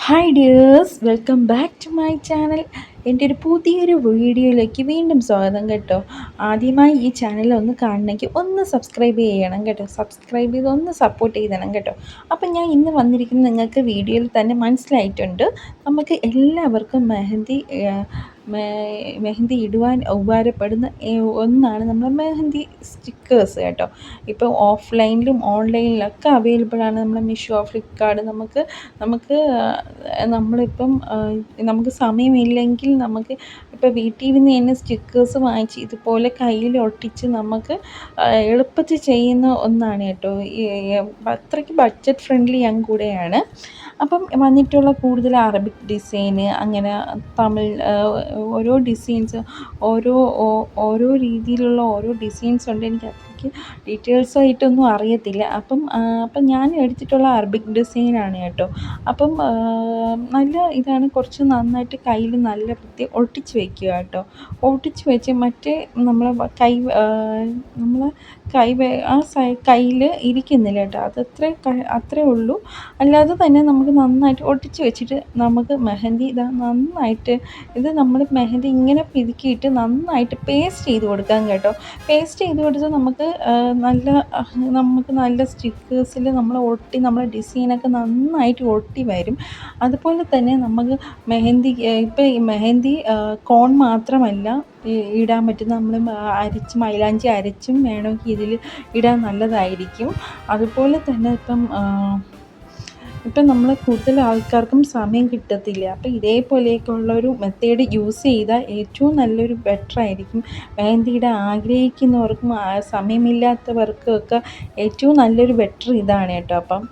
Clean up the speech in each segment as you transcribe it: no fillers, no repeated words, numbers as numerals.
Hi dears, welcome back to my channel. എൻ്റെ ഒരു പുതിയൊരു വീഡിയോയിലേക്ക് വീണ്ടും സ്വാഗതം കേട്ടോ. ആദ്യമായി ഈ ചാനൽ ഒന്ന് കാണണമെങ്കിൽ ഒന്ന് സബ്സ്ക്രൈബ് ചെയ്യണം കേട്ടോ. സബ്സ്ക്രൈബ് ചെയ്ത് ഒന്ന് സപ്പോർട്ട് ചെയ്തണം കേട്ടോ. അപ്പം ഞാൻ ഇന്ന് വന്നിരിക്കുന്നത് നിങ്ങൾക്ക് വീഡിയോയിൽ തന്നെ മനസ്സിലായിട്ടുണ്ട്. നമുക്ക് എല്ലാവർക്കും മെഹന്തി ഇടുവാൻ ഉപകാരപ്പെടുന്ന ഒന്നാണ് നമ്മൾ മെഹന്തി സ്റ്റിക്കേഴ്സ് കേട്ടോ. ഇപ്പോൾ ഓഫ്ലൈനിലും ഓൺലൈനിലൊക്കെ അവൈലബിളാണ്. നമ്മൾ മീഷോ, ഫ്ലിപ്കാർട്ട്. നമുക്ക് നമ്മളിപ്പം നമുക്ക് സമയമില്ലെങ്കിൽ നമുക്ക് ഇപ്പോൾ വീട്ടിലിരുന്ന് തന്നെ സ്റ്റിക്കേഴ്സ് വാങ്ങിച്ച് ഇതുപോലെ കയ്യിൽ ഒട്ടിച്ച് നമുക്ക് എളുപ്പത്തിൽ ചെയ്യുന്ന ഒന്നാണ് കേട്ടോ. അത്രയ്ക്ക് ബഡ്ജറ്റ് ഫ്രണ്ട്ലിയും കൂടെയാണ്. അപ്പം വന്നിട്ടുള്ള കൂടുതൽ അറബിക് ഡിസൈന്, അങ്ങനെ തമിഴ് ഓരോ ഡിസൈൻസ്, ഓരോ രീതിയിലുള്ള ഓരോ ഡിസൈൻസ് ഉണ്ട്. എനിക്ക് അത്രയ്ക്ക് ഡീറ്റെയിൽസായിട്ടൊന്നും അറിയത്തില്ല. അപ്പം ഞാൻ എടുത്തിട്ടുള്ള അറബിക് ഡിസൈനാണ് കേട്ടോ. അപ്പം നല്ല ഇതാണ്. കുറച്ച് നന്നായിട്ട് കയ്യിൽ നല്ല വൃത്തി ഒട്ടിച്ച് വയ്ക്കുക കേട്ടോ. ഒട്ടിച്ച് വെച്ച് മറ്റേ നമ്മളെ കയ്യിൽ ഇരിക്കുന്നില്ല കേട്ടോ. അത്രേ ഉള്ളൂ. അല്ലാതെ തന്നെ നമുക്ക് നന്നായിട്ട് ഒട്ടിച്ച് വെച്ചിട്ട് നമുക്ക് മെഹന്തി നമ്മൾ മെഹന്തി ഇങ്ങനെ പിതുക്കിയിട്ട് നന്നായിട്ട് പേസ്റ്റ് ചെയ്ത് കൊടുക്കാം കേട്ടോ. പേസ്റ്റ് ചെയ്ത് കൊടുത്താൽ നമുക്ക് നല്ല സ്റ്റിക്കേഴ്സിൽ നമ്മളെ ഡിസൈനൊക്കെ നന്നായിട്ട് ഒട്ടി വരും. അതുപോലെ തന്നെ നമുക്ക് മെഹന്തി കോൺ മാത്രമല്ല ഇടാൻ പറ്റുന്ന, നമ്മൾ മൈലാഞ്ചി അരച്ചും വേണമെങ്കിൽ ഇതിൽ ഇടാൻ നല്ലതായിരിക്കും. അതുപോലെ തന്നെ ഇപ്പം നമ്മൾ കൂടുതൽ ആൾക്കാർക്കും സമയം കിട്ടത്തില്ല. അപ്പോൾ ഇതേപോലെയൊക്കെ ഉള്ളൊരു മെത്തേഡ് യൂസ് ചെയ്താൽ ഏറ്റവും നല്ലൊരു ബെറ്ററായിരിക്കും. മെഹന്തി ഇടാൻ ആഗ്രഹിക്കുന്നവർക്കും സമയമില്ലാത്തവർക്കും ഒക്കെ ഏറ്റവും നല്ലൊരു ബെറ്റർ ഇതാണ് കേട്ടോ. അപ്പം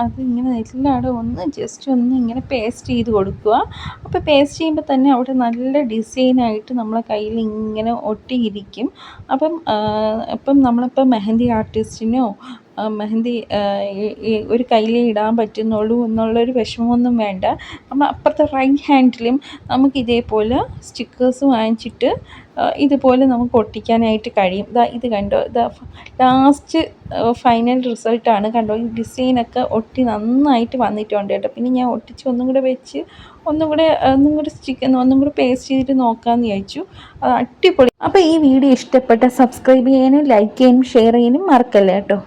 അതിങ്ങനെ എല്ലായിടും ജസ്റ്റ് ഒന്ന് ഇങ്ങനെ പേസ്റ്റ് ചെയ്ത് കൊടുക്കുക. അപ്പോൾ പേസ്റ്റ് ചെയ്യുമ്പോൾ തന്നെ അവിടെ നല്ല ഡിസൈനായിട്ട് നമ്മളെ കയ്യിൽ ഇങ്ങനെ ഒട്ടിയിരിക്കും. അപ്പം നമ്മളിപ്പോൾ മെഹന്തി ആർട്ടിസ്റ്റിനോ മെഹന്തി ഒരു കയ്യിലേ ഇടാൻ പറ്റുന്നുള്ളൂ എന്നുള്ളൊരു വിഷമമൊന്നും വേണ്ട. നമ്മൾ അപ്പുറത്തെ റൈറ്റ് ഹാൻഡിലും നമുക്ക് ഇതേപോലെ സ്റ്റിക്കേഴ്സ് വാങ്ങിച്ചിട്ട് ഇതുപോലെ നമുക്ക് ഒട്ടിക്കാനായിട്ട് കഴിയും. ഇത് കണ്ടോ, ലാസ്റ്റ് ഫൈനൽ റിസൾട്ടാണ് കണ്ടോ. ഈ ഡിസൈനൊക്കെ ഒട്ടി നന്നായിട്ട് വന്നിട്ടുണ്ട് കേട്ടോ. പിന്നെ ഞാൻ ഒട്ടിച്ച് ഒന്നും കൂടെ പേസ്റ്റ് ചെയ്തിട്ട് നോക്കാമെന്ന് വിചാരിച്ചു. അടിപൊളി. അപ്പോൾ ഈ വീഡിയോ ഇഷ്ടപ്പെട്ട സബ്സ്ക്രൈബ് ചെയ്യാനും ലൈക്ക് ചെയ്യാനും ഷെയർ ചെയ്യാനും മറക്കല്ലേ കേട്ടോ.